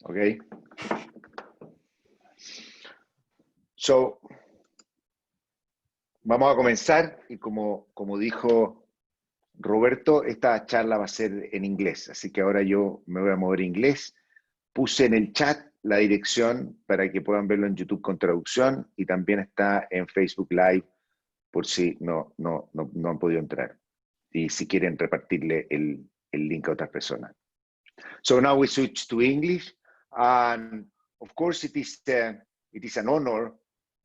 Okay. So, vamos a comenzar y como dijo Roberto, esta charla va a ser en inglés, así que ahora yo me voy a mover a inglés. Puse en el chat la dirección para que puedan verlo en YouTube con traducción y también está en Facebook Live por si no han podido entrar y si quieren repartirle el link a otras personas. So now we switch to English, and of course it is an honor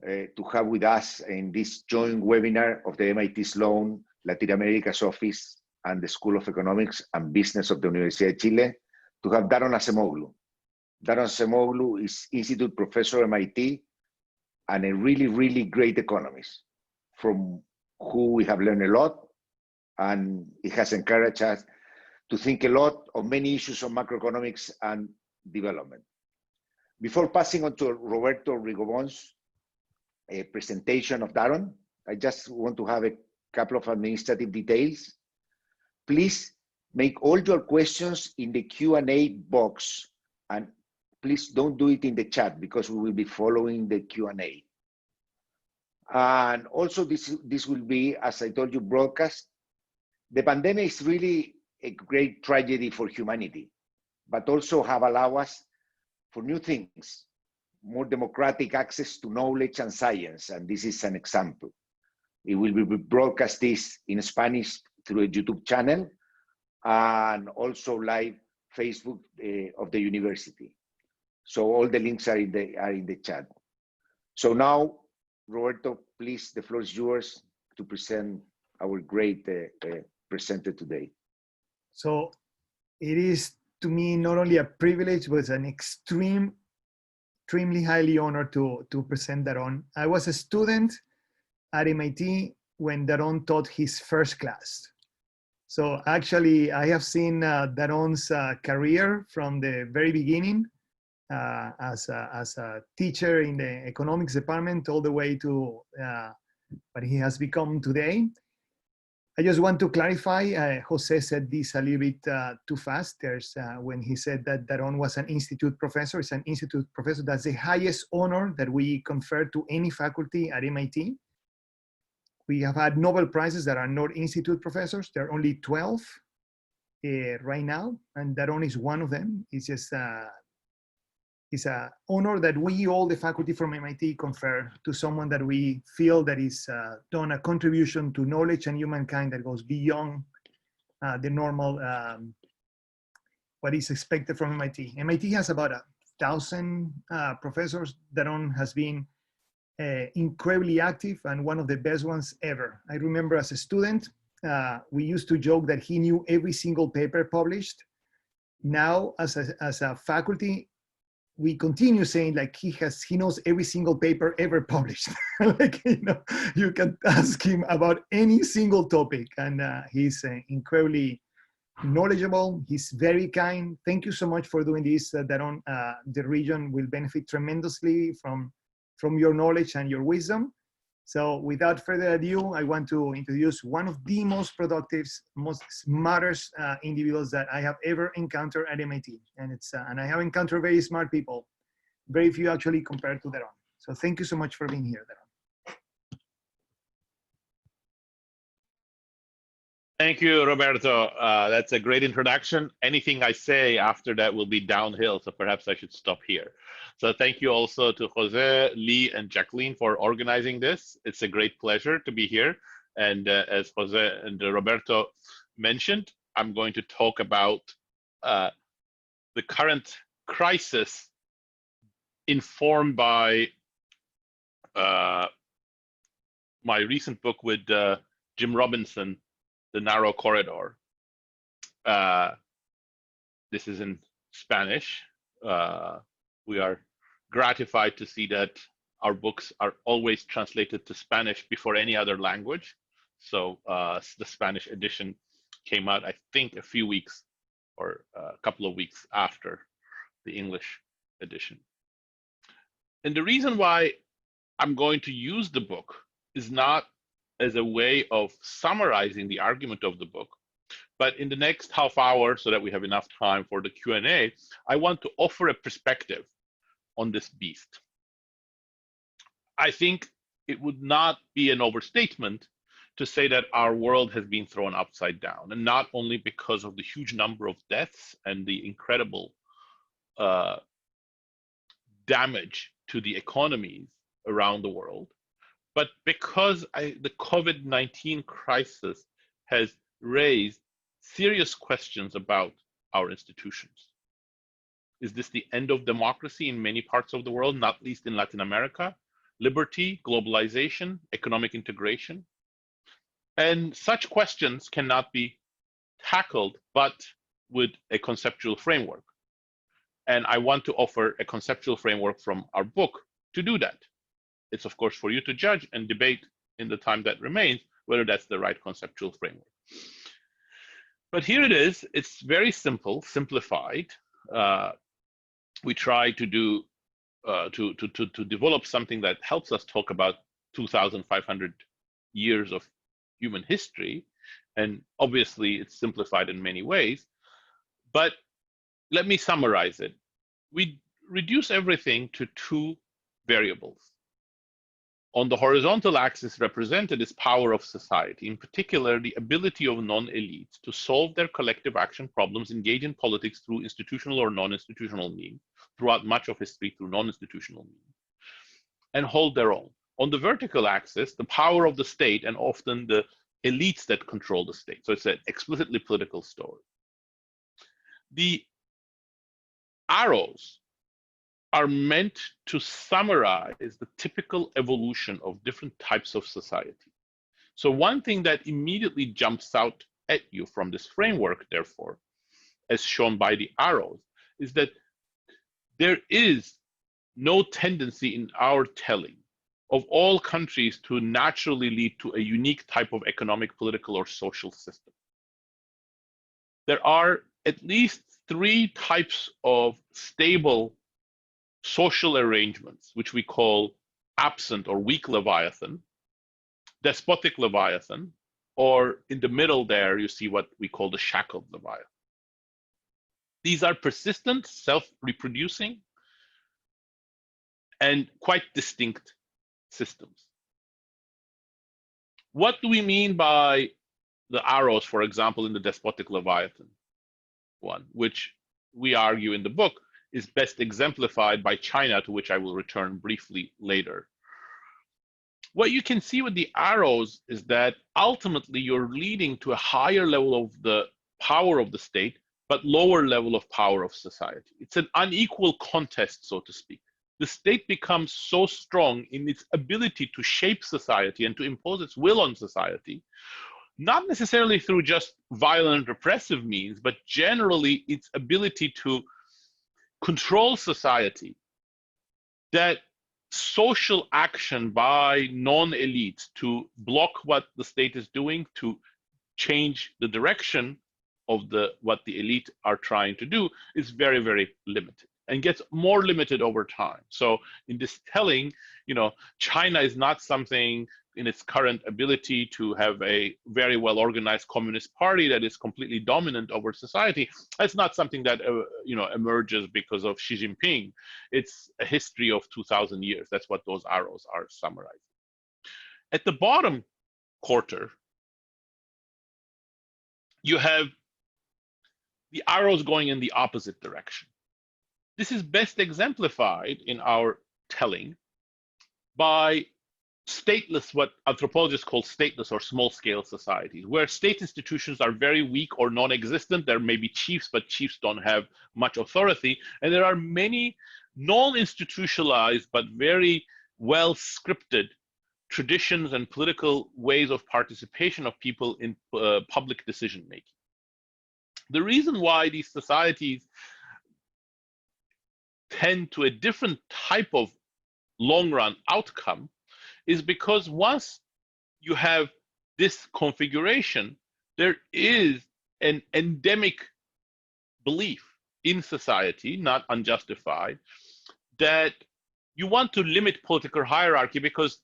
to have with us in this joint webinar of the MIT Sloan Latin America's Office and the School of Economics and Business of the Universidad de Chile to have Daron Acemoglu. Daron Acemoglu is Institute Professor at MIT and a really, really great economist from who we have learned a lot, and it has encouraged us to think a lot on many issues of macroeconomics and development. Before passing on to Roberto Rigobon's presentation of Daron, I just want to have a couple of administrative details. Please make all your questions in the Q&A box, and please don't do it in the chat because we will be following the Q&A. And also this will be, as I told you, broadcast. The pandemic is really a great tragedy for humanity, but also have allowed us for new things, more democratic access to knowledge and science, and this is an example. It will be broadcast this in Spanish through a YouTube channel and also live Facebook of the university. So all the links are in the chat. So now, Roberto, please, the floor is yours to present our great presenter today. So it is to me not only a privilege, but it's an extremely highly honored to present Daron. I was a student at MIT when Daron taught his first class. So actually, I have seen Daron's career from the very beginning as a teacher in the economics department all the way to what he has become today. I just want to clarify, Jose said this a little bit too fast. There's when he said that Daron was an institute professor. It's an institute professor. That's the highest honor that we confer to any faculty at MIT. We have had Nobel Prizes that are not institute professors. There are only 12 right now, and Daron is one of them. It's just it's an honor that we, all the faculty from MIT, confer to someone that we feel that is done a contribution to knowledge and humankind that goes beyond the normal, what is expected from MIT. MIT has about 1,000 professors. Daron has been incredibly active and one of the best ones ever. I remember as a student, we used to joke that he knew every single paper published. Now, as a faculty, we continue saying like he knows every single paper ever published. Like, you know, you can ask him about any single topic, and he's incredibly knowledgeable. He's very kind. Thank you so much for doing this, Daron. The region will benefit tremendously from your knowledge and your wisdom. So without further ado, I want to introduce one of the most productive, most smartest individuals that I have ever encountered at MIT. And and I have encountered very smart people, very few actually compared to Daron. So thank you so much for being here, Daron. Thank you, Roberto. That's a great introduction. Anything I say after that will be downhill, so perhaps I should stop here. So thank you also to Jose, Lee, and Jacqueline for organizing this. It's a great pleasure to be here. And as Jose and Roberto mentioned, I'm going to talk about the current crisis informed by my recent book with Jim Robinson, The Narrow Corridor. This is in Spanish. We are gratified to see that our books are always translated to Spanish before any other language. So the Spanish edition came out, I think, a few weeks or a couple of weeks after the English edition. And the reason why I'm going to use the book is not as a way of summarizing the argument of the book, But in the next half hour, so that we have enough time for the Q&A, I want to offer a perspective on this beast. I think it would not be an overstatement to say that our world has been thrown upside down, and not only because of the huge number of deaths and the incredible damage to the economies around the world, but because the COVID-19 crisis has raised serious questions about our institutions. Is this the end of democracy in many parts of the world, not least in Latin America? Liberty, globalization, economic integration? And such questions cannot be tackled but with a conceptual framework. And I want to offer a conceptual framework from our book to do that. It's, of course, for you to judge and debate in the time that remains whether that's the right conceptual framework. But here it is. It's very simple, simplified. We try to do to develop something that helps us talk about 2,500 years of human history, and obviously it's simplified in many ways. But let me summarize it. We reduce everything to two variables. On the horizontal axis represented is power of society, in particular the ability of non-elites to solve their collective action problems, engage in politics through institutional or non-institutional means, throughout much of history through non-institutional means, and hold their own. On the vertical axis, the power of the state and often the elites that control the state. So it's an explicitly political story. The arrows are meant to summarize the typical evolution of different types of society. So one thing that immediately jumps out at you from this framework, therefore, as shown by the arrows, is that there is no tendency in our telling of all countries to naturally lead to a unique type of economic, political, or social system. There are at least three types of stable social arrangements, which we call absent or weak Leviathan, despotic Leviathan, or in the middle there, you see what we call the shackled Leviathan. These are persistent, self-reproducing, and quite distinct systems. What do we mean by the arrows, for example, in the despotic Leviathan one, which we argue in the book is best exemplified by China, to which I will return briefly later. What you can see with the arrows is that ultimately you're leading to a higher level of the power of the state, but lower level of power of society. It's an unequal contest, so to speak. The state becomes so strong in its ability to shape society and to impose its will on society, not necessarily through just violent repressive means, but generally its ability to control society, that social action by non-elites to block what the state is doing, to change the direction of what the elite are trying to do, is very, very limited and gets more limited over time. So in this telling, China is not something in its current ability to have a very well organized communist party that is completely dominant over society. That's not something that emerges because of Xi Jinping. It's a history of 2,000 years. That's what those arrows are summarizing. At the bottom quarter, you have the arrows going in the opposite direction. This is best exemplified in our telling by stateless, what anthropologists call stateless or small-scale societies, where state institutions are very weak or non-existent. There may be chiefs, but chiefs don't have much authority. And there are many non-institutionalized, but very well-scripted traditions and political ways of participation of people in public decision-making. The reason why these societies tend to a different type of long-run outcome is because once you have this configuration, there is an endemic belief in society, not unjustified, that you want to limit political hierarchy, because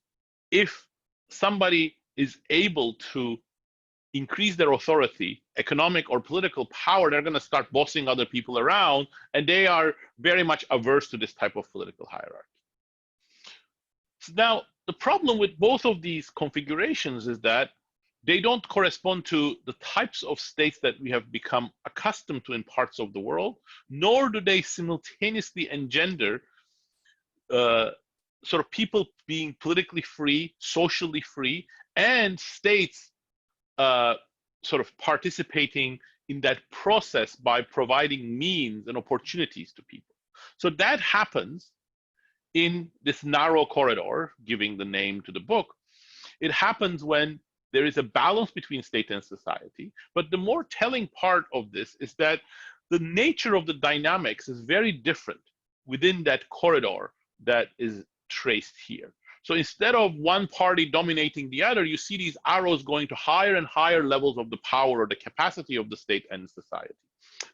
if somebody is able to increase their authority, economic or political power, they're going to start bossing other people around, and they are very much averse to this type of political hierarchy. So now, the problem with both of these configurations is that they don't correspond to the types of states that we have become accustomed to in parts of the world, nor do they simultaneously engender sort of people being politically free, socially free, and states sort of participating in that process by providing means and opportunities to people. So that happens in this narrow corridor, giving the name to the book. It happens when there is a balance between state and society. But the more telling part of this is that the nature of the dynamics is very different within that corridor that is traced here. So instead of one party dominating the other, you see these arrows going to higher and higher levels of the power or the capacity of the state and society.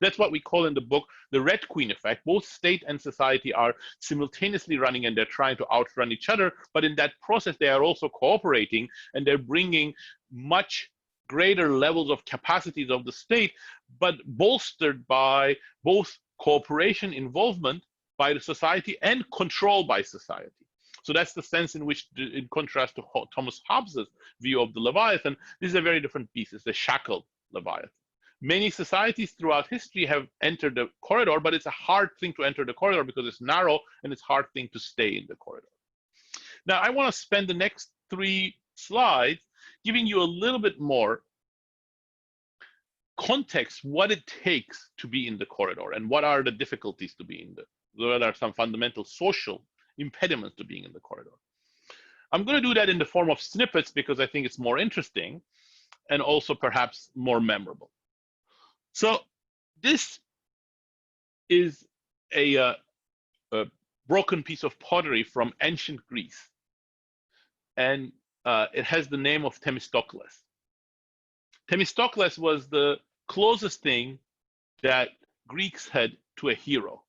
That's what we call in the book the Red Queen effect. Both state and society are simultaneously running, and they're trying to outrun each other. But in that process, they are also cooperating, and they're bringing much greater levels of capacities of the state, but bolstered by both cooperation, involvement by the society, and control by society. So that's the sense in which, in contrast to Thomas Hobbes's view of the Leviathan, this is a very different beast. It's a shackled Leviathan. Many societies throughout history have entered the corridor, but it's a hard thing to enter the corridor because it's narrow, and it's a hard thing to stay in the corridor. Now, I want to spend the next 3 slides giving you a little bit more context, what it takes to be in the corridor, and what are the difficulties to be in the, what are some fundamental social impediments to being in the corridor. I'm going to do that in the form of snippets because I think it's more interesting and also perhaps more memorable. So this is a broken piece of pottery from ancient Greece, and it has the name of Themistocles. Themistocles was the closest thing that Greeks had to a hero,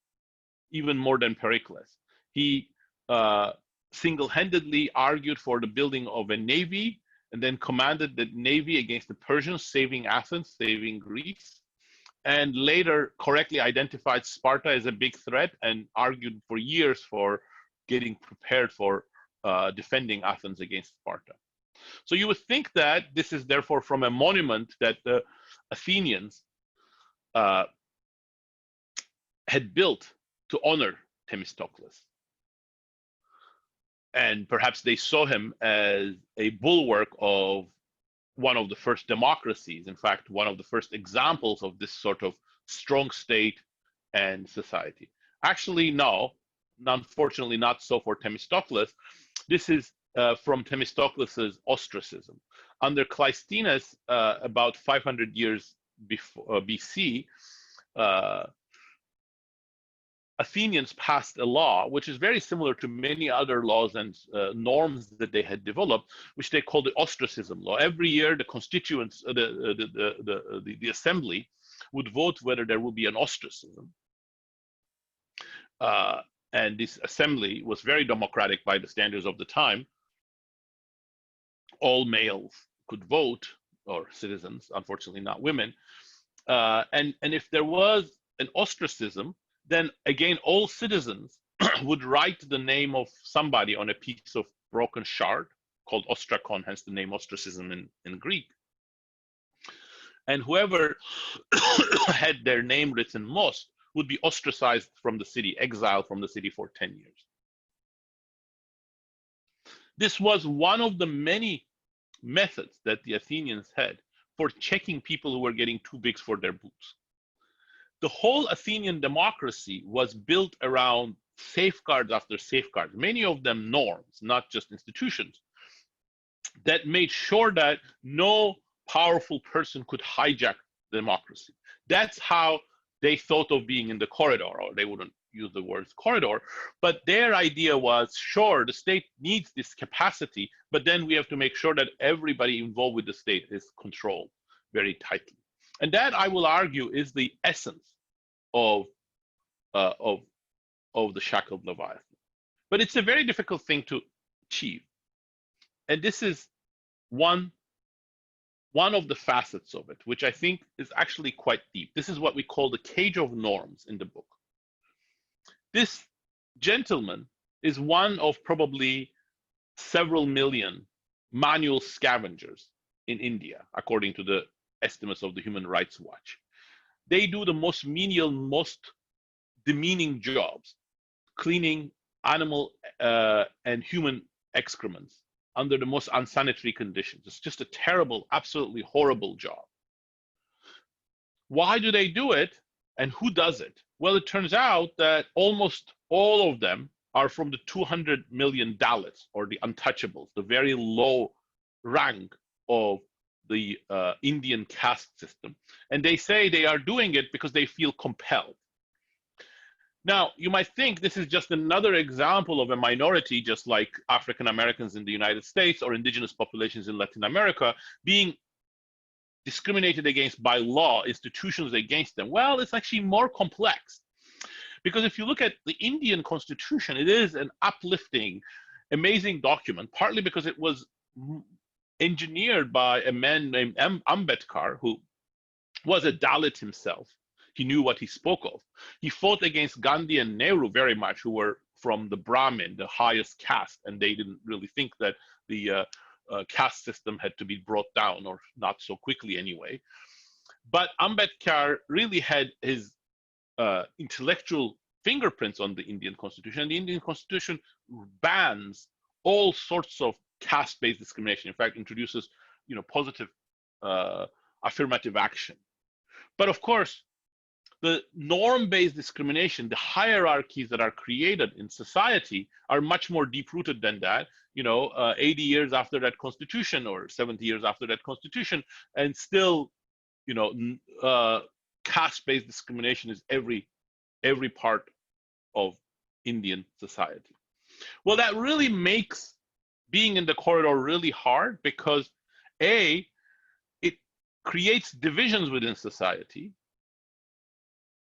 even more than Pericles. He single-handedly argued for the building of a navy, and then commanded the navy against the Persians, saving Athens, saving Greece, and later correctly identified Sparta as a big threat and argued for years for getting prepared for defending Athens against Sparta. So you would think that this is therefore from a monument that the Athenians had built to honor Themistocles. And perhaps they saw him as a bulwark of one of the first democracies, in fact, one of the first examples of this sort of strong state and society. Actually, no, unfortunately not so for Themistocles. This is from Themistocles' ostracism. Under Cleisthenes, about 500 years before BC, Athenians passed a law, which is very similar to many other laws and norms that they had developed, which they called the ostracism law. Every year, the constituents, the assembly, would vote whether there will be an ostracism. And this assembly was very democratic by the standards of the time. All males could vote, or citizens, unfortunately not women. And if there was an ostracism, then again, all citizens would write the name of somebody on a piece of broken shard called ostrakon, hence the name ostracism in Greek. And whoever had their name written most would be ostracized from the city, exiled from the city for 10 years. This was one of the many methods that the Athenians had for checking people who were getting too big for their boots. The whole Athenian democracy was built around safeguards after safeguards, many of them norms, not just institutions, that made sure that no powerful person could hijack democracy. That's how they thought of being in the corridor, or they wouldn't use the word corridor, but their idea was, sure, the state needs this capacity, but then we have to make sure that everybody involved with the state is controlled very tightly. And that, I will argue, is the essence of the shackled Leviathan. But it's a very difficult thing to achieve. And this is one one of the facets of it, which I think is actually quite deep. This is what we call the cage of norms in the book. This gentleman is one of probably several million manual scavengers in India, according to the estimates of the Human Rights Watch. They do the most menial, most demeaning jobs, cleaning animal and human excrements under the most unsanitary conditions. It's just a terrible, absolutely horrible job. Why do they do it, and who does it? Well, it turns out that almost all of them are from the 200 million Dalits, or the untouchables, the very low rank of the Indian caste system. And they say they are doing it because they feel compelled. Now, you might think this is just another example of a minority, just like African Americans in the United States or indigenous populations in Latin America, being discriminated against by law, institutions against them. Well, it's actually more complex. Because if you look at the Indian Constitution, it is an uplifting, amazing document, partly because it was engineered by a man named Ambedkar, who was a Dalit himself. He knew what he spoke of. He fought against Gandhi and Nehru very much, who were from the Brahmin, the highest caste, and they didn't really think that the caste system had to be brought down, or not so quickly anyway. But Ambedkar really had his intellectual fingerprints on the Indian Constitution, and the Indian Constitution bans all sorts of caste-based discrimination. In fact, introduces, positive affirmative action. But of course, the norm-based discrimination, the hierarchies that are created in society, are much more deep-rooted than that. 80 years after that constitution, or 70 years after that constitution, and still, caste-based discrimination is every part of Indian society. Well, that really makes being in the corridor really hard, because A, it creates divisions within society,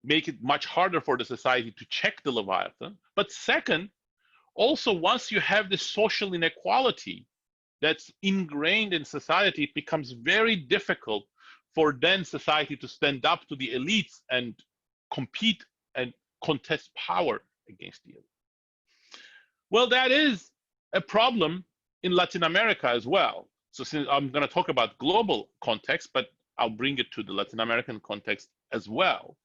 make it much harder for the society to check the Leviathan. But second, also, once you have this social inequality that's ingrained in society, it becomes very difficult for then society to stand up to the elites and compete and contest power against the elite. Well, that is a problem in Latin America as well. So since I'm going to talk about global context, but I'll bring it to the Latin American context as well.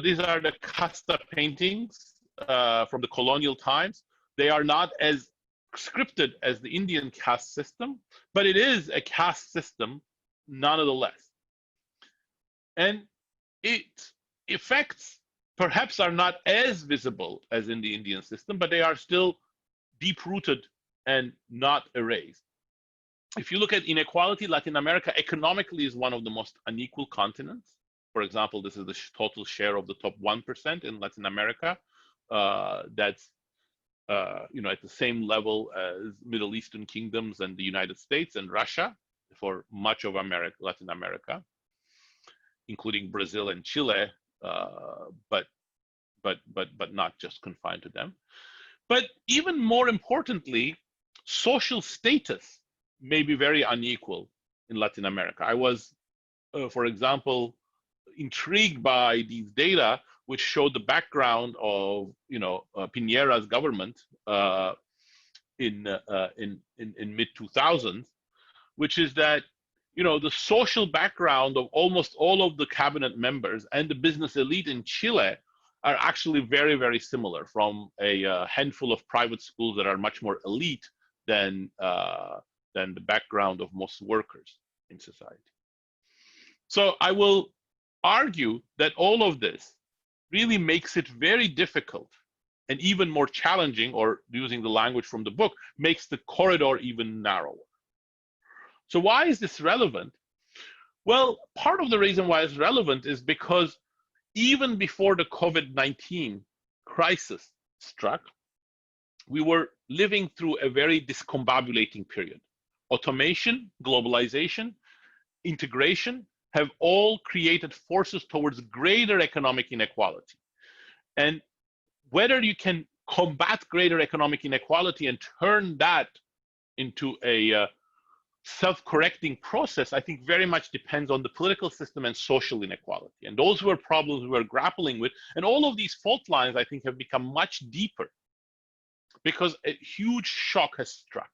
These are the casta paintings from the colonial times. They are not as scripted as the Indian caste system, but it is a caste system nonetheless. And its effects perhaps are not as visible as in the Indian system, but they are still deep-rooted and not erased. If you look at inequality, Latin America economically is one of the most unequal continents. For example, this is the total share of the top 1% in Latin America. That's at the same level as Middle Eastern kingdoms and the United States and Russia for much of Latin America, including Brazil and Chile, but not just confined to them. But even more importantly, social status may be very unequal in Latin America. I was, for example, intrigued by these data, which showed the background of Piñera's government in mid 2000s, which is that the social background of almost all of the cabinet members and the business elite in Chile are actually very, very similar, from a handful of private schools that are much more elite than the background of most workers in society. So I will argue that all of this really makes it very difficult and even more challenging, or using the language from the book, makes the corridor even narrower. So why is this relevant? Well, part of the reason why it's relevant is because even before the COVID-19 crisis struck, we were living through a very discombobulating period. Automation, globalization, integration have all created forces towards greater economic inequality. And whether you can combat greater economic inequality and turn that into a self-correcting process, I think very much depends on the political system and social inequality. And those were problems we were grappling with. And all of these fault lines, I think, have become much deeper because a huge shock has struck.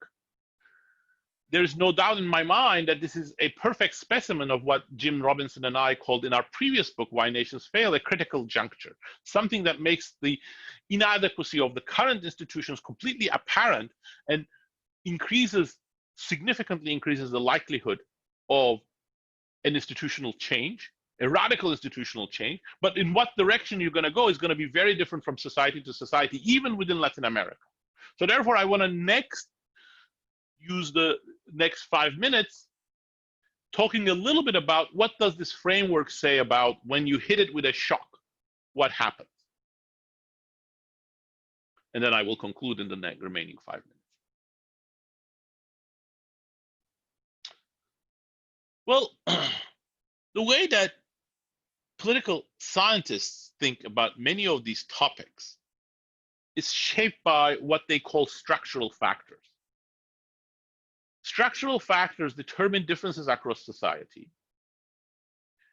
There's no doubt in my mind that this is a perfect specimen of what Jim Robinson and I called in our previous book, Why Nations Fail, a critical juncture, something that makes the inadequacy of the current institutions completely apparent and significantly increases the likelihood of an institutional change, a radical institutional change. But in what direction you're going to go is going to be very different from society to society, even within Latin America. So therefore, I want to use the next 5 minutes talking a little bit about what does this framework say about when you hit it with a shock, what happens? And then I will conclude in the remaining 5 minutes. Well, the way that political scientists think about many of these topics is shaped by what they call structural factors. Structural factors determine differences across society.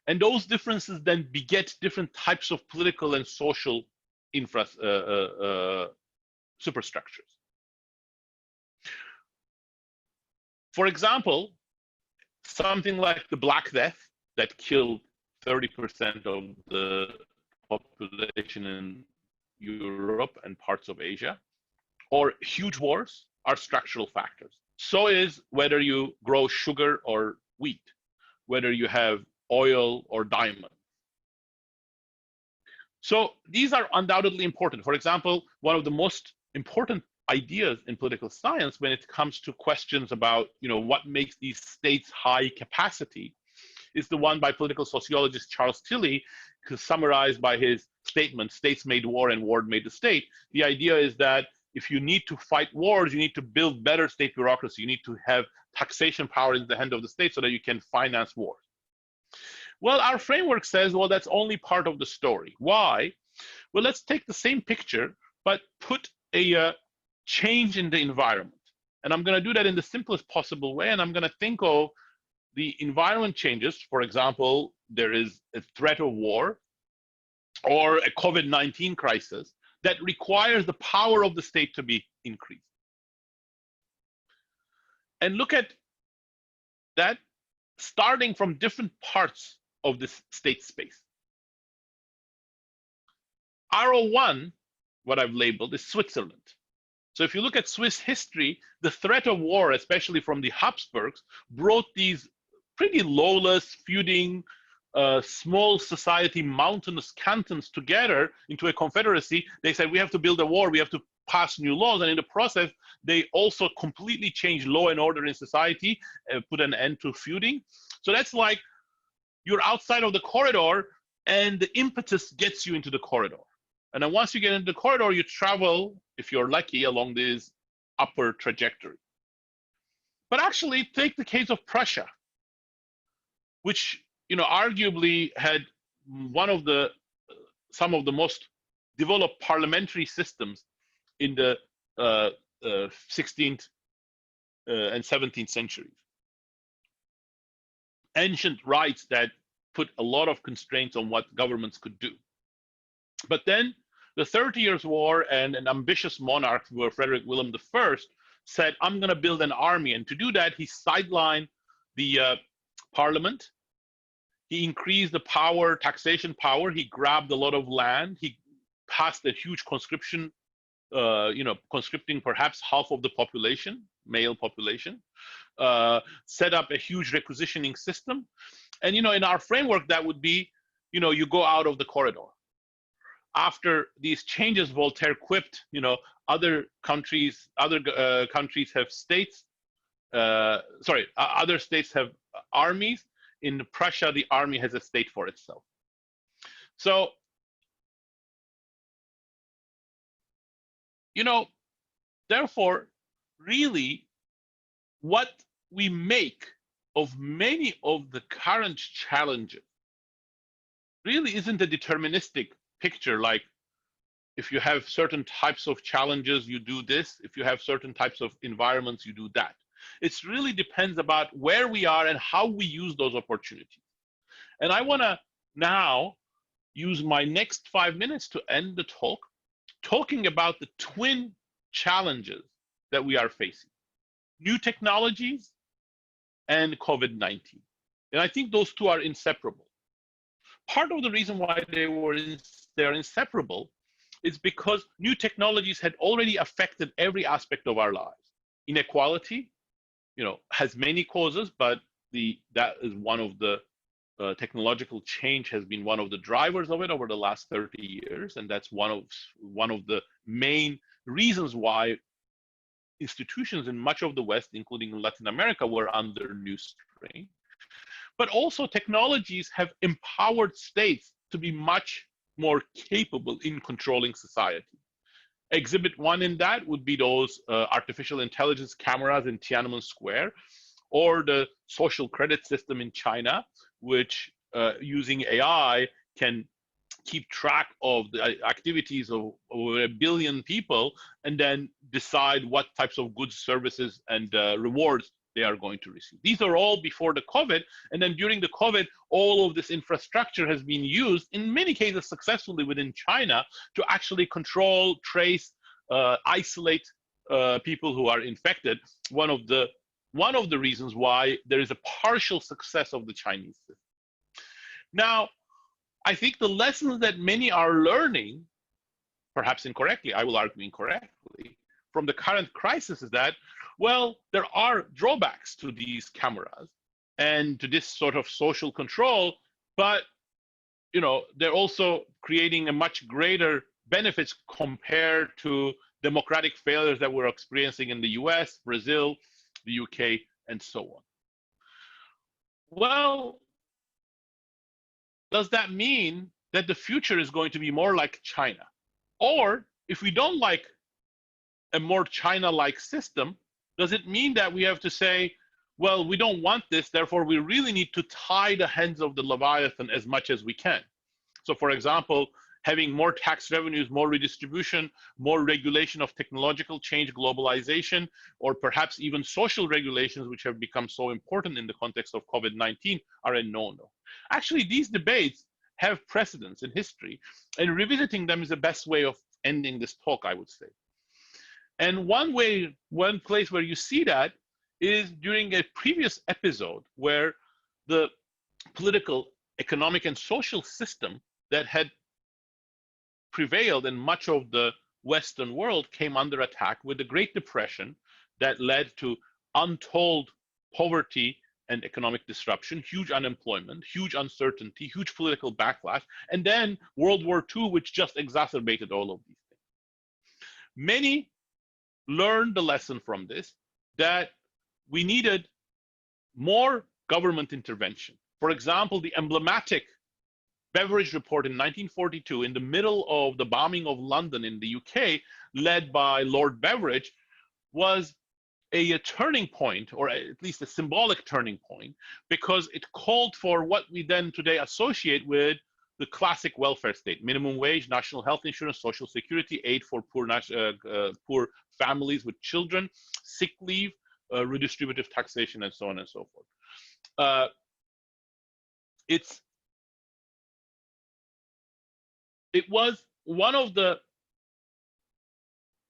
And those differences then beget different types of political and social superstructures. For example, something like the Black Death that killed 30% of the population in Europe and parts of Asia, or huge wars, are structural factors. So is whether you grow sugar or wheat, whether you have oil or diamond. So these are undoubtedly important. For example, one of the most important ideas in political science when it comes to questions about what makes these states high capacity is the one by political sociologist Charles Tilly, summarized by his statement, "States made war and war made the state." The idea is that if you need to fight wars, you need to build better state bureaucracy. You need to have taxation power in the hand of the state so that you can finance wars. Well, our framework says, well, that's only part of the story. Why? Well, let's take the same picture, but put a change in the environment. And I'm going to do that in the simplest possible way. And I'm going to think of the environment changes. For example, there is a threat of war or a COVID-19 crisis that requires the power of the state to be increased. And look at that starting from different parts of this state space. RO1, what I've labeled, is Switzerland. So if you look at Swiss history, the threat of war, especially from the Habsburgs, brought these pretty lawless, feuding, small society, mountainous cantons together into a confederacy. They said, we have to build a war, we have to pass new laws. And in the process, they also completely changed law and order in society, put an end to feuding. So that's like you're outside of the corridor and the impetus gets you into the corridor. And then once you get into the corridor, you travel, if you're lucky, along this upper trajectory. But actually, take the case of Prussia, which arguably had some of the most developed parliamentary systems in the 16th and 17th centuries. Ancient rights that put a lot of constraints on what governments could do. But then the 30 Years' War and an ambitious monarch, Frederick William I, said, I'm going to build an army. And to do that, he sidelined the parliament. He increased the power, taxation power. He grabbed a lot of land. He passed a huge conscription, conscripting perhaps half of the population, male population, set up a huge requisitioning system. And, in our framework, that would be, you go out of the corridor. After these changes, Voltaire quipped, other countries have states, other states have armies. In Prussia, the army has a state for itself. So, therefore, really, what we make of many of the current challenges really isn't a deterministic picture, like if you have certain types of challenges, you do this. If you have certain types of environments, you do that. It really depends about where we are and how we use those opportunities. And I want to now use my next 5 minutes to end the talk talking about the twin challenges that we are facing: new technologies and COVID-19. And I think those two are inseparable. Part of the reason why they are inseparable is because new technologies had already affected every aspect of our lives. Inequality, has many causes, but that is one of the technological change has been one of the drivers of it over the last 30 years, and that's one of the main reasons why institutions in much of the West, including Latin America, were under new strain. But also technologies have empowered states to be much more capable in controlling society. Exhibit one in that would be those artificial intelligence cameras in Tiananmen Square, or the social credit system in China, which using AI can keep track of the activities of over 1 billion people and then decide what types of goods, services, and rewards they are going to receive. These are all before the COVID. And then during the COVID, all of this infrastructure has been used, in many cases successfully within China, to actually control, trace, isolate people who are infected. One of the reasons why there is a partial success of the Chinese system. Now, I think the lessons that many are learning, perhaps incorrectly, I will argue incorrectly, from the current crisis is that, well, there are drawbacks to these cameras and to this sort of social control, but they're also creating a much greater benefits compared to democratic failures that we're experiencing in the US, Brazil, the UK, and so on. Well, does that mean that the future is going to be more like China? Or if we don't like a more China-like system, does it mean that we have to say, well, we don't want this, therefore we really need to tie the hands of the Leviathan as much as we can? So for example, having more tax revenues, more redistribution, more regulation of technological change, globalization, or perhaps even social regulations, which have become so important in the context of COVID-19, are a no-no. Actually, these debates have precedence in history, and revisiting them is the best way of ending this talk, I would say. And one place where you see that is during a previous episode where the political, economic, and social system that had prevailed in much of the Western world came under attack with the Great Depression that led to untold poverty and economic disruption, huge unemployment, huge uncertainty, huge political backlash, and then World War II, which just exacerbated all of these things. Many learned the lesson from this, that we needed more government intervention. For example, the emblematic Beveridge report in 1942, in the middle of the bombing of London in the UK, led by Lord Beveridge, was a turning point, or at least a symbolic turning point, because it called for what we then today associate with the classic welfare state: minimum wage, national health insurance, social security, aid for poor families with children, sick leave, redistributive taxation, and so on and so forth. It was one of the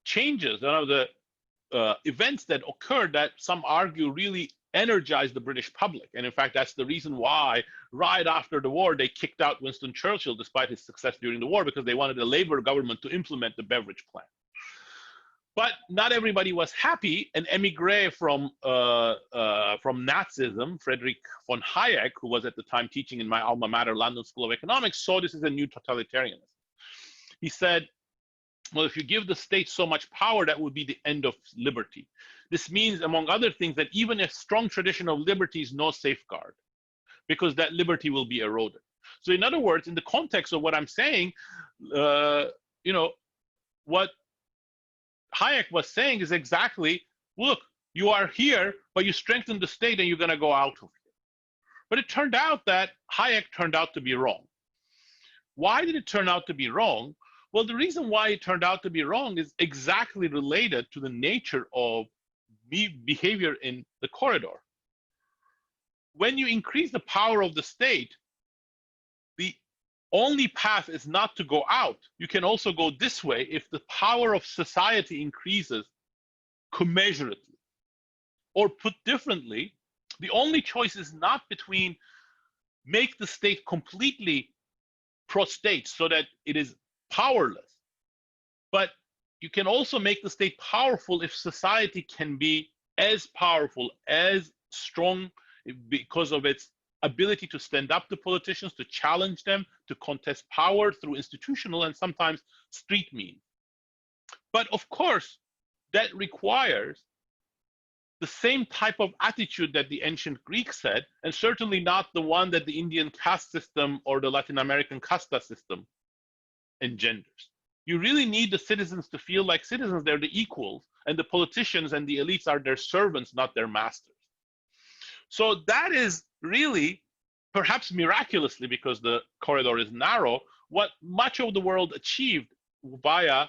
changes, one of the events that occurred that some argue really energized the British public. And in fact, that's the reason why right after the war, they kicked out Winston Churchill despite his success during the war, because they wanted a Labour government to implement the Beveridge plan. But not everybody was happy. An emigre from Nazism, Friedrich von Hayek, who was at the time teaching in my alma mater, London School of Economics, saw this as a new totalitarianism. He said, well, if you give the state so much power, that would be the end of liberty. This means, among other things, that even a strong tradition of liberty is no safeguard, because that liberty will be eroded. So in other words, in the context of what I'm saying, what Hayek was saying is exactly, look, you are here, but you strengthen the state and you're going to go out of here. But it turned out that Hayek turned out to be wrong. Why did it turn out to be wrong? Well, the reason why it turned out to be wrong is exactly related to the nature of behavior in the corridor. When you increase the power of the state, the only path is not to go out. You can also go this way if the power of society increases commensurately. Or put differently, the only choice is not between make the state completely pro-state so that it is powerless, but you can also make the state powerful if society can be as powerful, as strong because of its ability to stand up to politicians, to challenge them, to contest power through institutional and sometimes street means. But of course, that requires the same type of attitude that the ancient Greeks had, and certainly not the one that the Indian caste system or the Latin American casta system engenders. You really need the citizens to feel like citizens, they're the equals, and the politicians and the elites are their servants, not their masters. So that is really, perhaps miraculously, because the corridor is narrow, what much of the world achieved via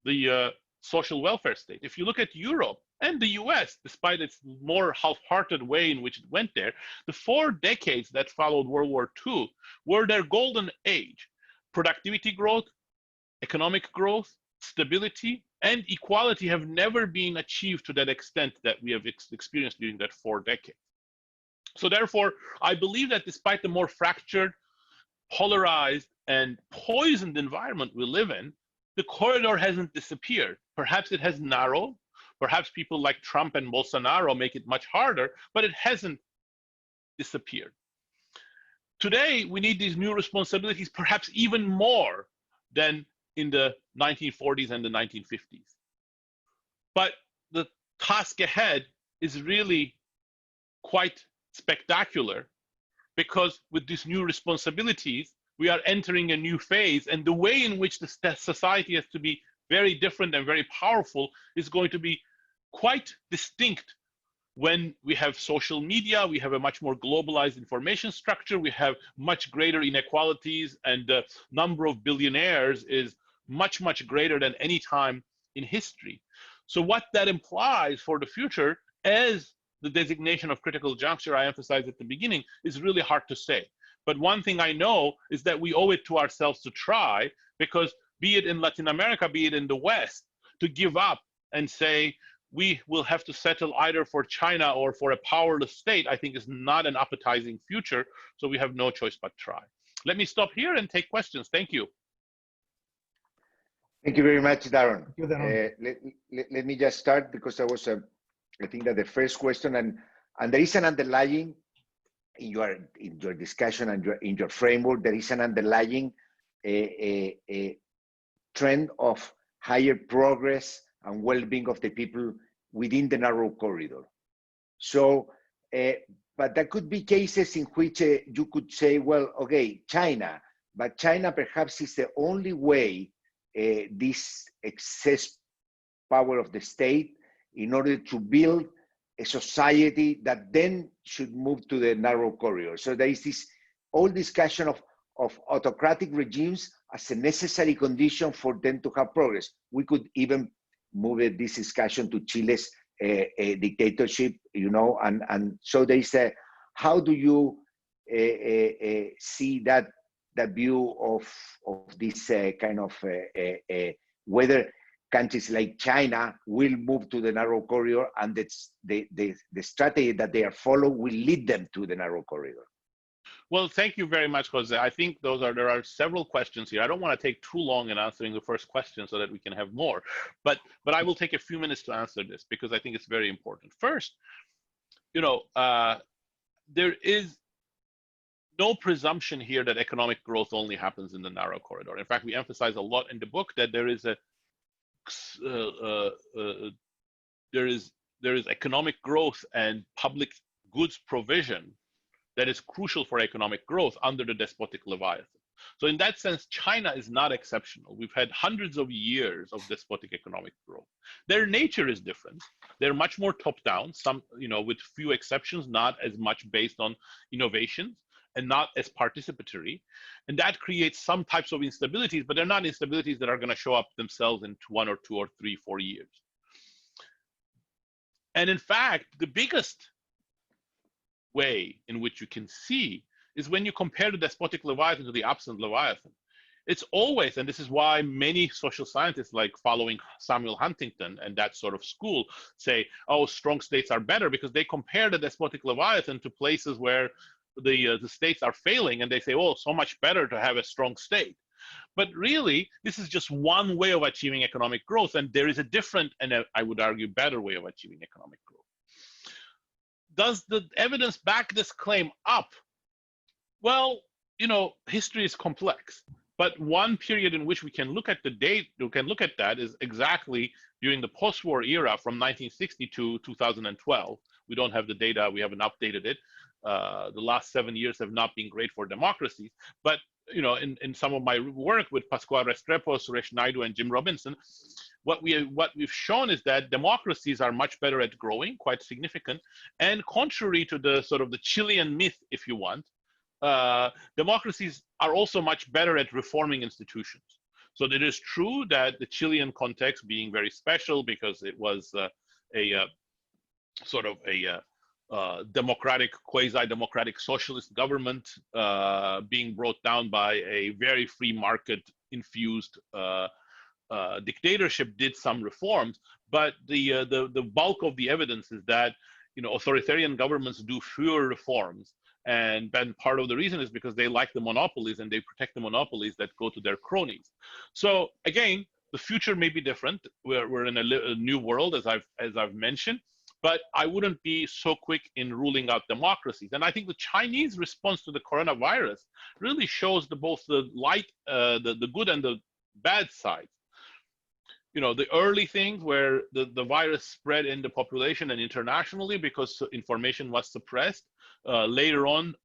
the social welfare state. If you look at Europe and the US, despite its more half-hearted way in which it went there, the 4 decades that followed World War II were their golden age. Productivity growth, economic growth, stability, and equality have never been achieved to that extent that we have experienced during that 4 decades. So therefore, I believe that despite the more fractured, polarized, and poisoned environment we live in, the corridor hasn't disappeared. Perhaps it has narrowed. Perhaps people like Trump and Bolsonaro make it much harder, but it hasn't disappeared. Today, we need these new responsibilities perhaps even more than in the 1940s and the 1950s. But the task ahead is really quite spectacular, because with these new responsibilities, we are entering a new phase, and the way in which the society has to be very different and very powerful is going to be quite distinct when we have social media, we have a much more globalized information structure, we have much greater inequalities, and the number of billionaires is much, much greater than any time in history. So what that implies for the future, as the designation of critical juncture I emphasized at the beginning, is really hard to say. But one thing I know is that we owe it to ourselves to try, because be it in Latin America, be it in the West, to give up and say we will have to settle either for China or for a powerless state, I think is not an appetizing future. So we have no choice but try. Let me stop here and take questions. Thank you. Thank you very much, Daron. Thank you, Daron. Let me just start, because I was, I think that the first question, and there is an underlying in your discussion and in your framework, there is an underlying a trend of higher progress and well-being of the people within the narrow corridor. So, but there could be cases in which you could say, well, okay, China, but China perhaps is the only way this excess power of the state in order to build a society that then should move to the narrow corridor. So there is this whole discussion of autocratic regimes as a necessary condition for them to have progress. We could even move this discussion to Chile's dictatorship, you know, and so there is a, how do you see that view of this kind of whether countries like China will move to the narrow corridor, and the strategy that they are following will lead them to the narrow corridor? Well, thank you very much, Jose. I think there are several questions here. I don't want to take too long in answering the first question so that we can have more, but I will take a few minutes to answer this, because I think it's very important. First, you know, there is no presumption here that economic growth only happens in the narrow corridor. In fact, we emphasize a lot in the book that there is economic growth and public goods provision that is crucial for economic growth under the despotic Leviathan. So in that sense, China is not exceptional. We've had hundreds of years of despotic economic growth. Their nature is different. They're much more top-down, some, you know, with few exceptions, not as much based on innovations and not as participatory. And that creates some types of instabilities, but they're not instabilities that are going to show up themselves in 1 or 2 or 3, 4 years. And in fact, the biggest way in which you can see is when you compare the despotic Leviathan to the absent Leviathan. It's always, and this is why many social scientists, like following Samuel Huntington and that sort of school, say, oh, strong states are better, because they compare the despotic Leviathan to places where the states are failing, and they say, oh, so much better to have a strong state. But really, this is just one way of achieving economic growth, and there is a different, and I would argue, better way of achieving economic growth. Does the evidence back this claim up? Well, history is complex. But one period in which we can look at that is exactly during the post-war era from 1960 to 2012. We don't have the data, we haven't updated it. The last 7 years have not been great for democracies. But in some of my work with Pascual Restrepo, Suresh Naidu, and Jim Robinson, what we've shown is that democracies are much better at growing, quite significant. And contrary to the sort of the Chilean myth, if you want, democracies are also much better at reforming institutions. So it is true that the Chilean context, being very special because it was a democratic, quasi-democratic socialist government being brought down by a very free market infused dictatorship, did some reforms. But the bulk of the evidence is that authoritarian governments do fewer reforms. And then part of the reason is because they like the monopolies and they protect the monopolies that go to their cronies. So again, the future may be different. We're in a new world, as I've mentioned, but I wouldn't be so quick in ruling out democracies. And I think the Chinese response to the coronavirus really shows both the the good and the bad sides. The early things where the virus spread in the population and internationally because information was suppressed. Later on,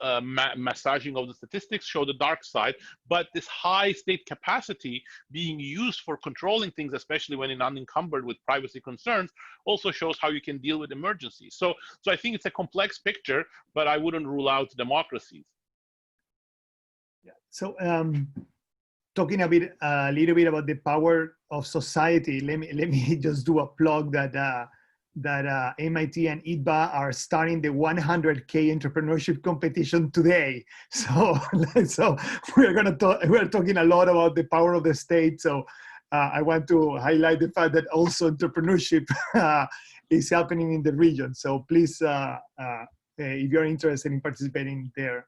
massaging of the statistics show the dark side, but this high state capacity being used for controlling things, especially when unencumbered with privacy concerns, also shows how you can deal with emergencies. So I think it's a complex picture, but I wouldn't rule out democracies. Yeah. So talking a little bit about the power of society, let me just do a plug that MIT and ITBA are starting the 100K entrepreneurship competition today. So we're talking a lot about the power of the state. So I want to highlight the fact that also entrepreneurship is happening in the region. So please, if you're interested in participating there,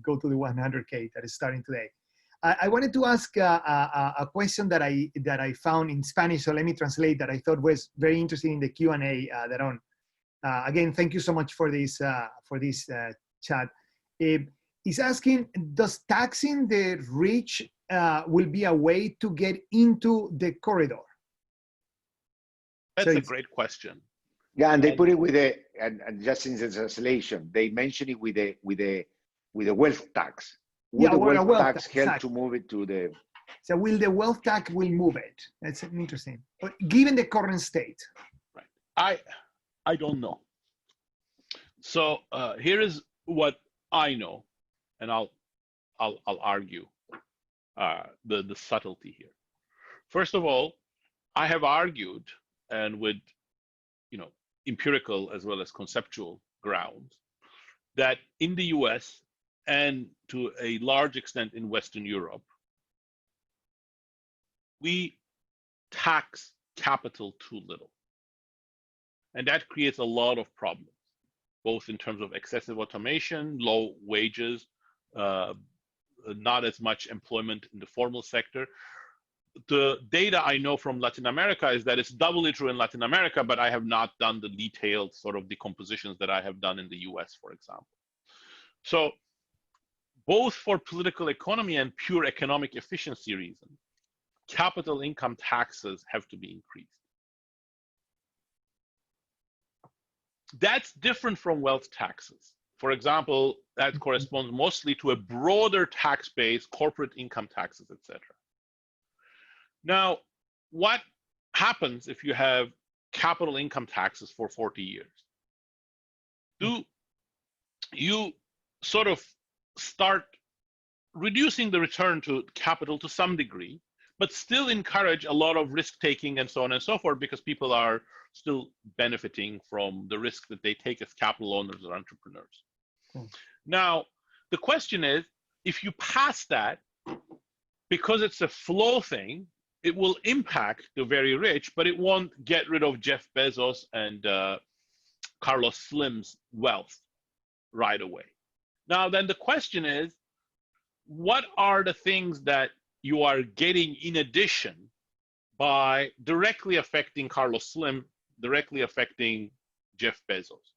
go to the 100K that is starting today. I wanted to ask a question that I found in Spanish, so let me translate that I thought was very interesting in the Q&A, Daron. Again, thank you so much for this chat. He's asking, does taxing the rich will be a way to get into the corridor? That's a great question. Yeah, and they put it with and just in the translation, they mention it with the wealth tax. Would the wealth tax help to move it to the... So will the wealth tax move it? That's interesting. But given the current state. Right. I don't know. So here is what I know, and I'll argue the subtlety here. First of all, I have argued, and with empirical as well as conceptual grounds, that in the US and to a large extent in Western Europe, we tax capital too little. And that creates a lot of problems, both in terms of excessive automation, low wages, not as much employment in the formal sector. The data I know from Latin America is that it's doubly true in Latin America, but I have not done the detailed sort of decompositions that I have done in the US, for example. So both for political economy and pure economic efficiency reasons, capital income taxes have to be increased. That's different from wealth taxes. For example, that corresponds mostly to a broader tax base, corporate income taxes, etc. Now, what happens if you have capital income taxes for 40 years? Do you sort of start reducing the return to capital to some degree, but still encourage a lot of risk taking and so on and so forth, because people are still benefiting from the risk that they take as capital owners or entrepreneurs. Now, the question is, if you pass that, because it's a flow thing, it will impact the very rich, but it won't get rid of Jeff Bezos and Carlos Slim's wealth right away. Now, then the question is, what are the things that you are getting in addition by directly affecting Carlos Slim, directly affecting Jeff Bezos?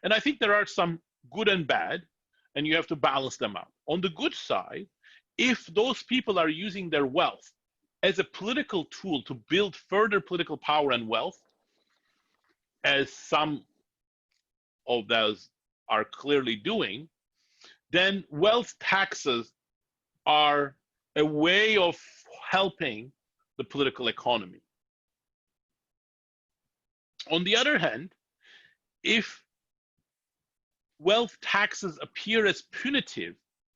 And I think there are some good and bad, and you have to balance them out. On the good side, if those people are using their wealth as a political tool to build further political power and wealth, as some of those are clearly doing, then wealth taxes are a way of helping the political economy. On the other hand, if wealth taxes appear as punitive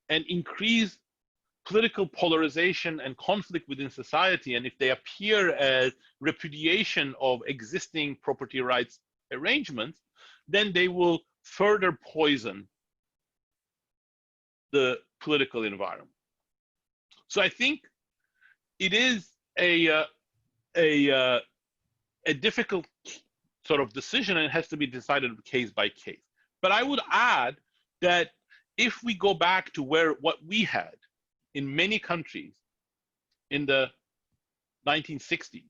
and increase political polarization and conflict within society, and if they appear as repudiation of existing property rights arrangements, then they will further poison the political environment. So I think it is a difficult sort of decision, and it has to be decided case by case. But I would add that if we go back to what we had in many countries in the 1960s,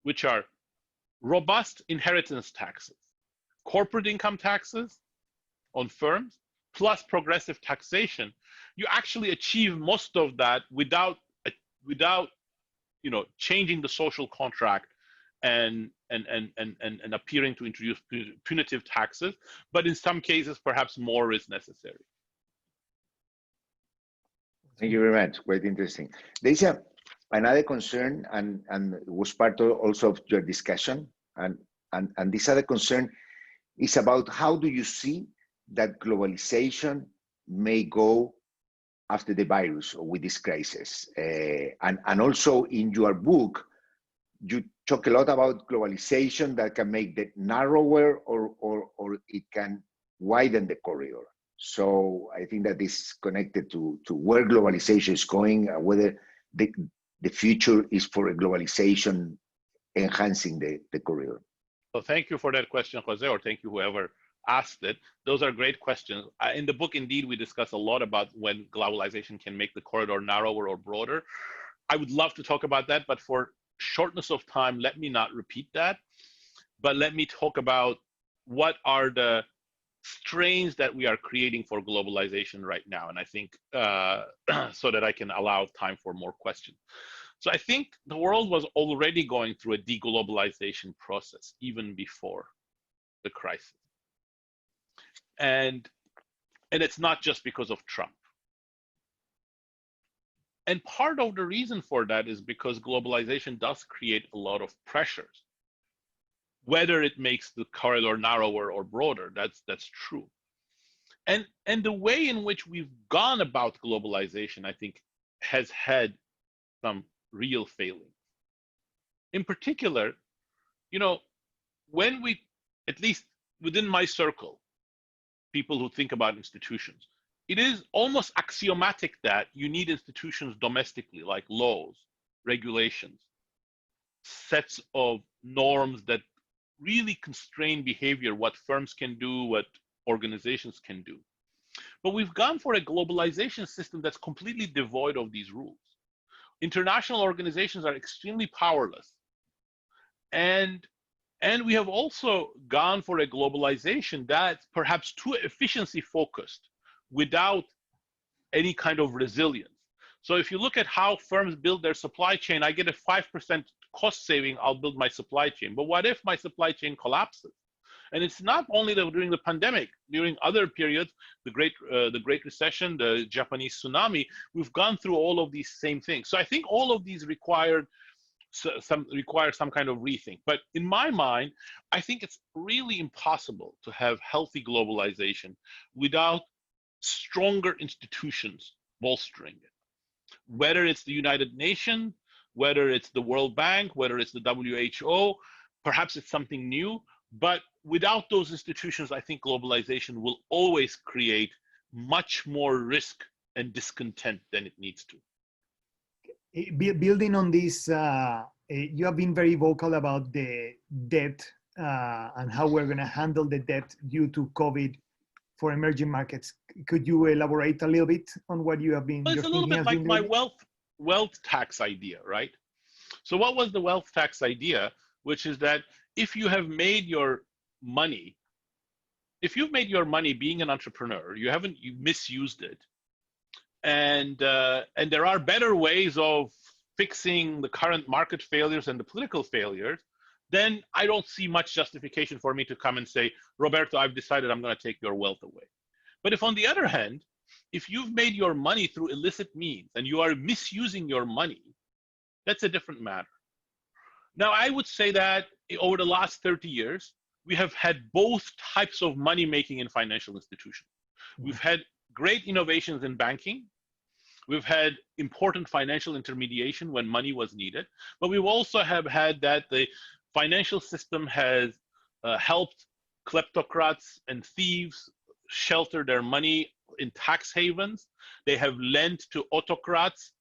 which are robust inheritance taxes, corporate income taxes on firms, plus progressive taxation, you actually achieve most of that without changing the social contract and appearing to introduce punitive taxes, but in some cases perhaps more is necessary. Thank you very much. Quite interesting. There's another concern, and it was part also of your discussion, and this other concern is about how do you see that globalization may go after the virus or with this crisis. And also in your book, you talk a lot about globalization that can make it narrower or it can widen the corridor. So I think that is connected to where globalization is going, whether the future is for a globalization enhancing the corridor. So thank you for that question, Jose, or thank you whoever asked it. Those are great questions. In the book, indeed, we discuss a lot about when globalization can make the corridor narrower or broader. I would love to talk about that, but for shortness of time, let me not repeat that. But let me talk about what are the strains that we are creating for globalization right now. And I think so that I can allow time for more questions. So I think the world was already going through a deglobalization process even before the crisis. And it's not just because of Trump. And part of the reason for that is because globalization does create a lot of pressures. Whether it makes the corridor narrower or broader, that's true. And the way in which we've gone about globalization, I think, has had some real failings. In particular, when we, at least within my circle, people who think about institutions, it is almost axiomatic that you need institutions domestically, like laws, regulations, sets of norms that really constrain behavior, what firms can do, what organizations can do. But we've gone for a globalization system that's completely devoid of these rules. International organizations are extremely powerless. And we have also gone for a globalization that's perhaps too efficiency focused without any kind of resilience. So if you look at how firms build their supply chain, I get a 5% cost saving, I'll build my supply chain. But what if my supply chain collapses? And it's not only during the pandemic, during other periods, the Great Recession, the Japanese tsunami, we've gone through all of these same things. So I think all of these require some kind of rethink. But in my mind, I think it's really impossible to have healthy globalization without stronger institutions bolstering it. Whether it's the United Nations, whether it's the World Bank, whether it's the WHO, perhaps it's something new. But without those institutions, I think globalization will always create much more risk and discontent than it needs to. Building on this, you have been very vocal about the debt and how we're going to handle the debt due to COVID for emerging markets. Could you elaborate a little bit on what you have been? Well, it's a little bit like my wealth tax idea, right? So what was the wealth tax idea? Which is that if you have made your money, if you've made your money being an entrepreneur, you misused it, and there are better ways of fixing the current market failures and the political failures, then I don't see much justification for me to come and say, Roberto, I've decided I'm going to take your wealth away. But if on the other hand, if you've made your money through illicit means and you are misusing your money, that's a different matter. Now, I would say that over the last 30 years, we have had both types of money making in financial institutions. We've had great innovations in banking. We've had important financial intermediation when money was needed, but we've also have had that the financial system has helped kleptocrats and thieves shelter their money in tax havens. They have lent to autocrats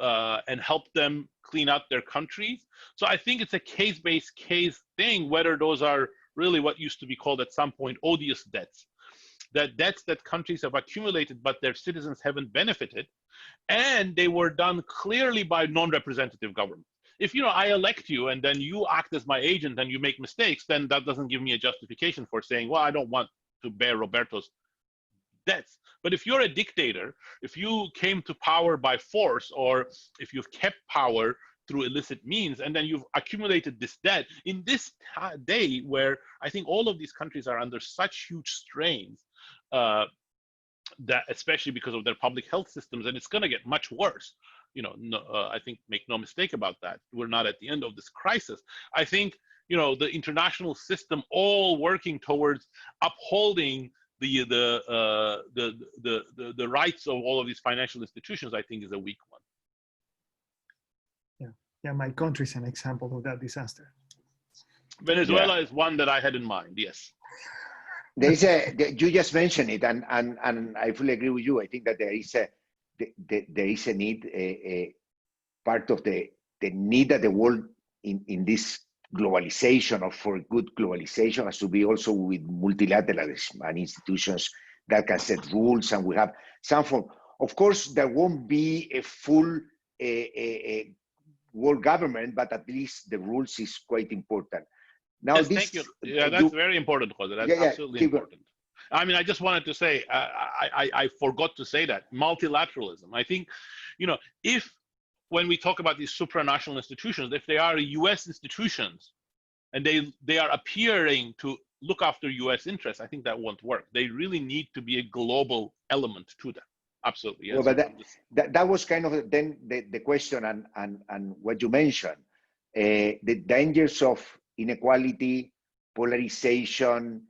and helped them clean out their countries. So I think it's a case-based case thing, whether those are really what used to be called at some point odious debts, that debts that countries have accumulated but their citizens haven't benefited, and they were done clearly by non-representative government. If I elect you and then you act as my agent and you make mistakes, then that doesn't give me a justification for saying, well, I don't want to bear Roberto's debts. But if you're a dictator, if you came to power by force, or if you've kept power through illicit means, and then you've accumulated this debt in this day where I think all of these countries are under such huge strains, that especially because of their public health systems, and it's going to get much worse. I think make no mistake about that. We're not at the end of this crisis. I think the international system all working towards upholding the rights of all of these financial institutions, I think, is a weak one. Yeah, my country is an example of that disaster. Venezuela is one that I had in mind. Yes. You just mentioned it, and I fully agree with you. I think that there is a need, a part of the need that the world in this globalization, or for good globalization, has to be also with multilateralism and institutions that can set rules, and we have some form. Of course, there won't be a full world government, but at least the rules is quite important. Now, yes, thank you. Yeah, that's very important, Jose. That's absolutely important. I mean, I just wanted to say, I forgot to say that multilateralism. I think, if when we talk about these supranational institutions, if they are U.S. institutions and they are appearing to look after U.S. interests, I think that won't work. They really need to be a global element to them. Absolutely. Yes. Well, but that was kind of then the question and what you mentioned, the dangers of inequality, polarization,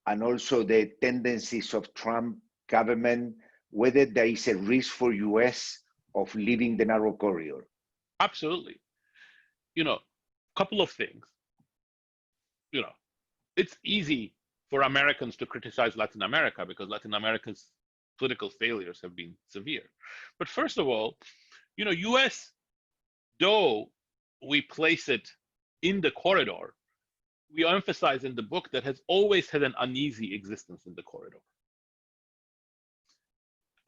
and also the tendencies of Trump government, whether there is a risk for US of leaving the narrow corridor. Absolutely. Couple of things. It's easy for Americans to criticize Latin America because Latin America's political failures have been severe. But first of all, US, though we place it in the corridor, we emphasize in the book that has always had an uneasy existence in the corridor.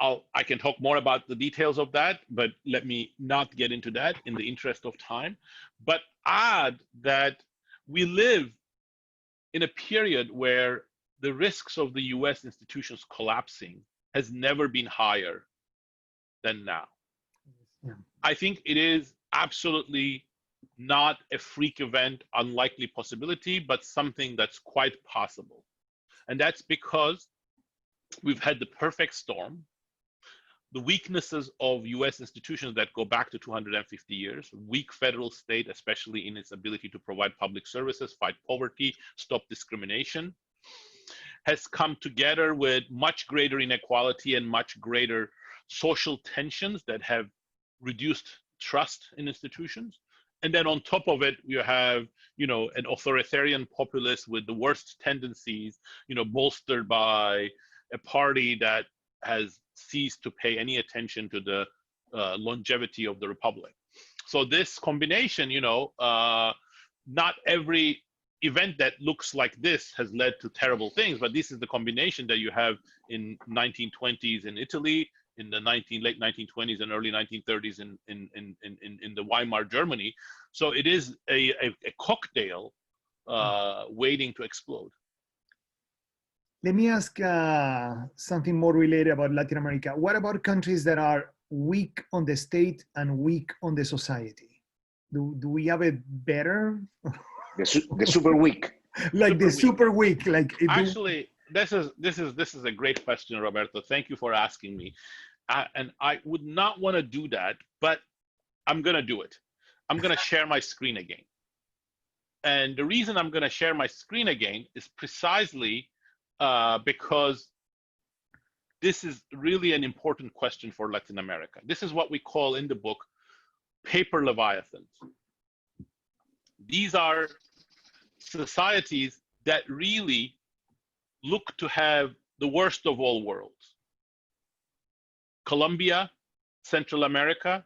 I can talk more about the details of that, but let me not get into that in the interest of time. But add that we live in a period where the risks of the US institutions collapsing has never been higher than now. Yeah. I think it is absolutely not a freak event, unlikely possibility, but something that's quite possible. And that's because we've had the perfect storm. The weaknesses of US institutions that go back to 250 years, weak federal state, especially in its ability to provide public services, fight poverty, stop discrimination, has come together with much greater inequality and much greater social tensions that have reduced trust in institutions. And then on top of it, you have, an authoritarian populace with the worst tendencies, bolstered by a party that has ceased to pay any attention to the longevity of the republic. So this combination, not every event that looks like this has led to terrible things, but this is the combination that you have in 1920s in Italy, in the late 1920s and early 1930s in the Weimar Germany. So it is a cocktail waiting to explode. Let me ask something more related about Latin America. What about countries that are weak on the state and weak on the society? Do we have it better? The super weak. Like the super weak. Like actually, this is a great question, Roberto. Thank you for asking me. And I would not want to do that, but I'm going to do it. I'm going to share my screen again. And the reason I'm going to share my screen again is precisely because this is really an important question for Latin America. This is what we call in the book paper leviathans. These are societies that really look to have the worst of all worlds. Colombia, Central America,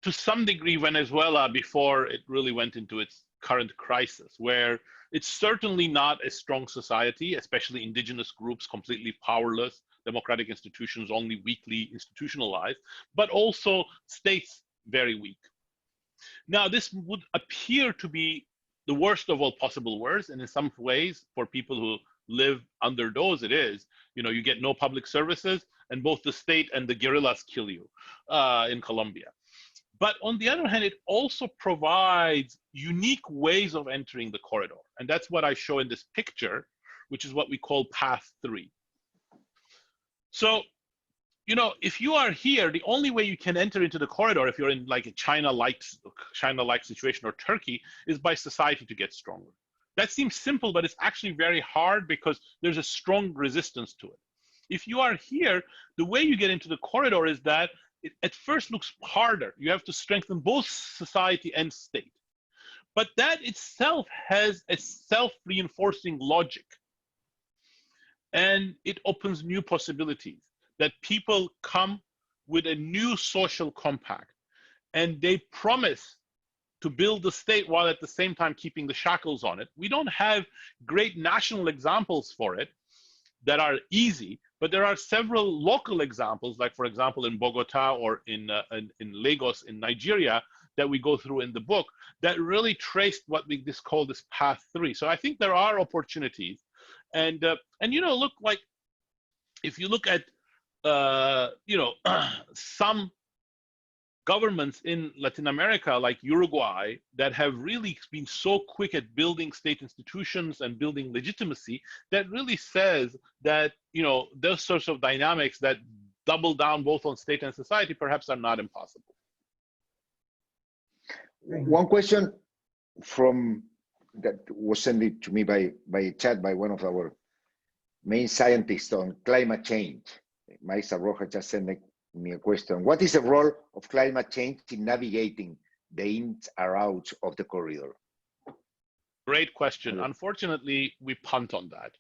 to some degree Venezuela before it really went into its current crisis, where it's certainly not a strong society, especially indigenous groups completely powerless, democratic institutions only weakly institutionalized, but also states very weak. Now, this would appear to be the worst of all possible worlds, and in some ways, for people who live under those, it is. You get no public services, and both the state and the guerrillas kill you in Colombia. But on the other hand, it also provides unique ways of entering the corridor. And that's what I show in this picture, which is what we call path 3. So, if you are here, the only way you can enter into the corridor, if you're in like a China-like situation or Turkey, is by society to get stronger. That seems simple, but it's actually very hard because there's a strong resistance to it. If you are here, the way you get into the corridor is that it at first looks harder. You have to strengthen both society and state. But that itself has a self-reinforcing logic. And it opens new possibilities, that people come with a new social compact and they promise to build the state while at the same time keeping the shackles on it. We don't have great national examples for it that are easy, but there are several local examples, like for example in Bogota or in Lagos in Nigeria, that we go through in the book, that really traced what we call this path 3. So I think there are opportunities, and look, like if you look at some governments in Latin America, like Uruguay, that have really been so quick at building state institutions and building legitimacy, that really says that, those sorts of dynamics that double down both on state and society perhaps are not impossible. One question that was sent to me by chat by one of our main scientists on climate change. Maisa Rojas just sent me a question. What is the role of climate change in navigating the ins and outs of the corridor? Great question. Unfortunately, we punt on that.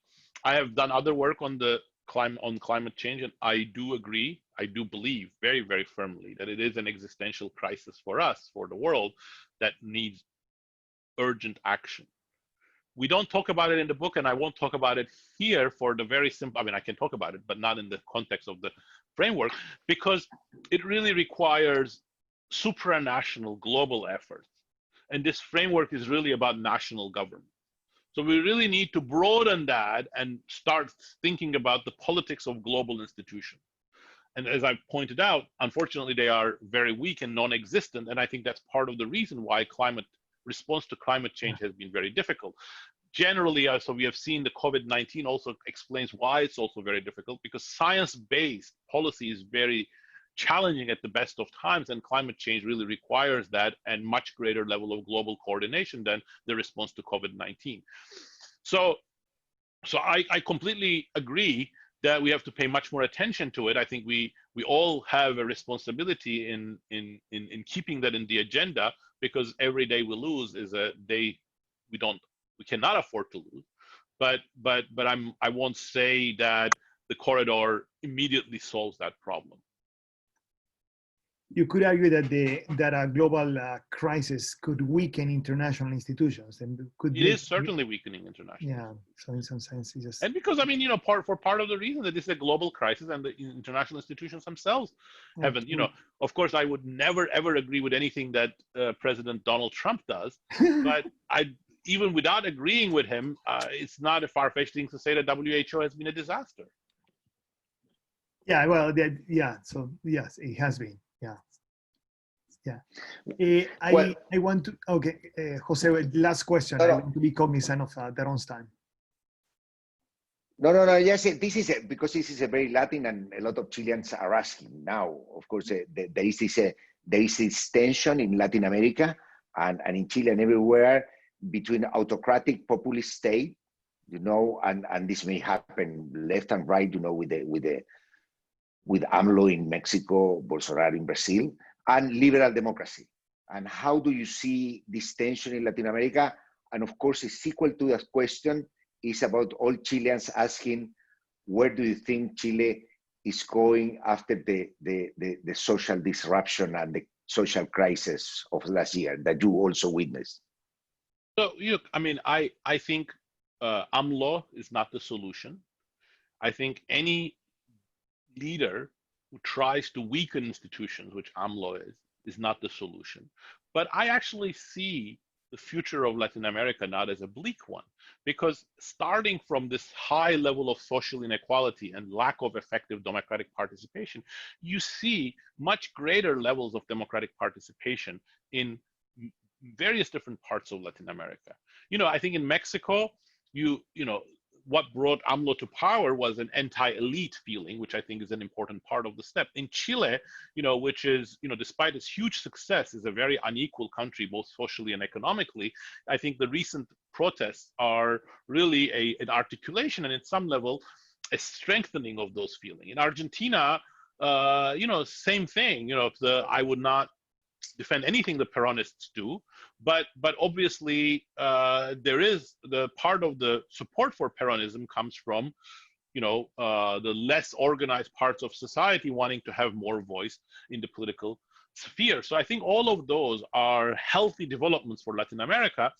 I have done other work on climate change, and I do agree, I do believe very, very firmly that it is an existential crisis for us, for the world, that needs urgent action. We don't talk about it in the book, and I won't talk about it here for the very simple, I can talk about it, but not in the context of the framework, because it really requires supranational global efforts. And this framework is really about national government. So we really need to broaden that and start thinking about the politics of global institutions. And as I pointed out, unfortunately, they are very weak and non-existent. And I think that's part of the reason why response to climate change has been very difficult. Generally, so we have seen the COVID-19 also explains why it's also very difficult, because science-based policy is very challenging at the best of times, and climate change really requires that and much greater level of global coordination than the response to COVID-19. So I completely agree that we have to pay much more attention to it. I think we all have a responsibility in keeping that in the agenda, because every day we lose is a day we cannot afford to lose. But I won't say that the corridor immediately solves that problem. You could argue that a global crisis could weaken international institutions, and it is certainly weakening international. Yeah, so in some sense, it's just. And because, I mean, you know, part of the reason that this is a global crisis, and the international institutions themselves haven't, you know, of course, I would never ever agree with anything that President Donald Trump does, but even without agreeing with him, it's not a far-fetched thing to say that WHO has been a disaster. Yeah, well, so yes, it has been. Yeah. I want to, okay, Jose, last question. I want to be cognizant of Daron's time. No. Yes, because this is a very Latin, and a lot of Chileans are asking now. Of course, there is this tension in Latin America and in Chile and everywhere between autocratic populist state, you know, and this may happen left and right, you know, with AMLO in Mexico, Bolsonaro in Brazil, and liberal democracy. And how do you see this tension in Latin America? And of course, a sequel to that question is about all Chileans asking, where do you think Chile is going after the social disruption and the social crisis of last year that you also witnessed? So, I mean, I think AMLO is not the solution. I think any leader who tries to weaken institutions, which AMLO is not the solution. But I actually see the future of Latin America not as a bleak one, because starting from this high level of social inequality and lack of effective democratic participation, you see much greater levels of democratic participation in various different parts of Latin America. You know, I think in Mexico, you know, what brought AMLO to power was an anti-elite feeling, which I think is an important part of the step. In Chile, you know, which is, you know, despite its huge success, is a very unequal country, both socially and economically. I think the recent protests are really an articulation, and at some level, a strengthening of those feelings. In Argentina, you know, same thing. You know, I would not defend anything the Peronists do, but obviously there is the part of the support for Peronism comes from, you know, the less organized parts of society wanting to have more voice in the political sphere. So I think all of those are healthy developments for Latin America,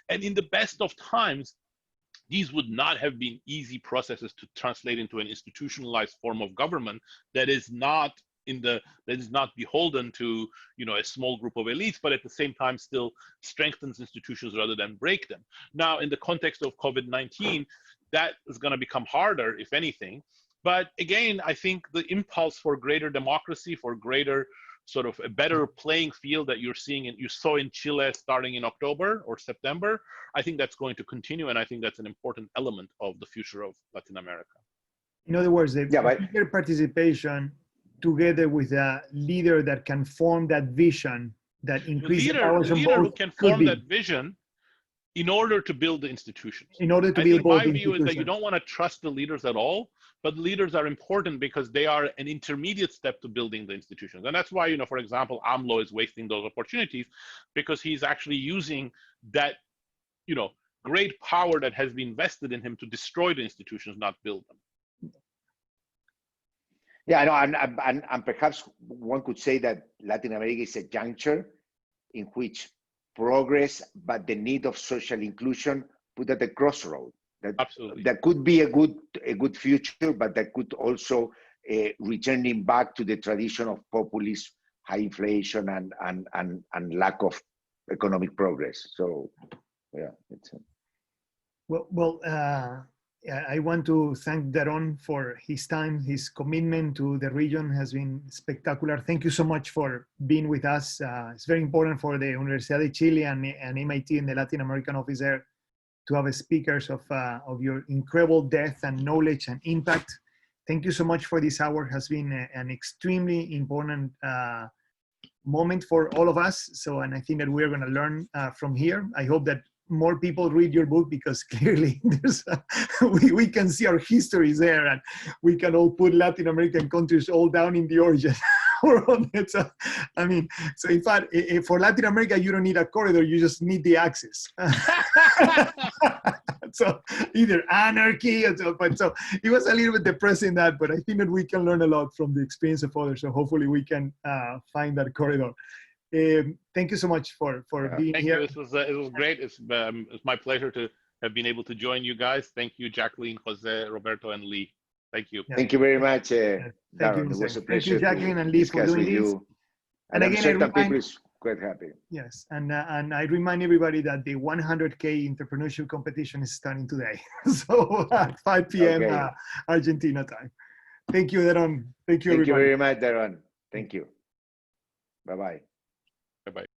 and in the best of times, these would not have been easy processes to translate into an institutionalized form of government that is not beholden to, you know, a small group of elites, but at the same time still strengthens institutions rather than break them. Now, in the context of COVID-19, that is going to become harder, if anything. But again, I think the impulse for greater democracy, for greater sort of a better playing field that you saw in Chile starting in October or September, I think that's going to continue, and I think that's an important element of the future of Latin America. In other words, the bigger participation together with a leader that can form that vision, that increases the powers of both, who can form that vision in order to build the institutions. In order to build both institutions. My view is that you don't want to trust the leaders at all, but leaders are important because they are an intermediate step to building the institutions. And that's why, you know, for example, AMLO is wasting those opportunities, because he's actually using that, you know, great power that has been vested in him to destroy the institutions, not build them. Yeah, I know, and perhaps one could say that Latin America is a juncture in which progress, but the need of social inclusion put at a crossroad. Absolutely. That could be a good future, but that could also returning back to the tradition of populism, high inflation, and lack of economic progress. So, yeah, it's. I want to thank Daron for his time. His commitment to the region has been spectacular. Thank you so much for being with us. It's very important for the Universidad de Chile and MIT and the Latin American office there to have speakers of your incredible depth and knowledge and impact. Thank you so much for this hour. It has been an extremely important moment for all of us. So, and I think that we're going to learn from here. I hope that more people read your book, because clearly there's we can see our histories there, and we can all put Latin American countries all down in the origin our own. So, I mean, so in fact, for Latin America, you don't need a corridor, you just need the axis. So either anarchy or so, but so it was a little bit depressing that, but I think that we can learn a lot from the experience of others. So hopefully we can find that corridor. Thank you so much for being Thank here. you. It was great. It's my pleasure to have been able to join you guys. Thank you, Jacqueline, Jose, Roberto, and Lee. Thank you. Yeah. Thank you very much, Thank Daron. you, It was a Thank pleasure you, Jacqueline to and Lee, for discuss doing with this. you. And I'm again, certain people is quite happy. Yes, and I remind everybody that the 100K entrepreneurship competition is starting today. So at 5 p.m. Okay. Argentina time. Thank you, Daron. Thank you, Thank you everybody. very much, Daron. Thank you. Bye-bye. Bye-bye.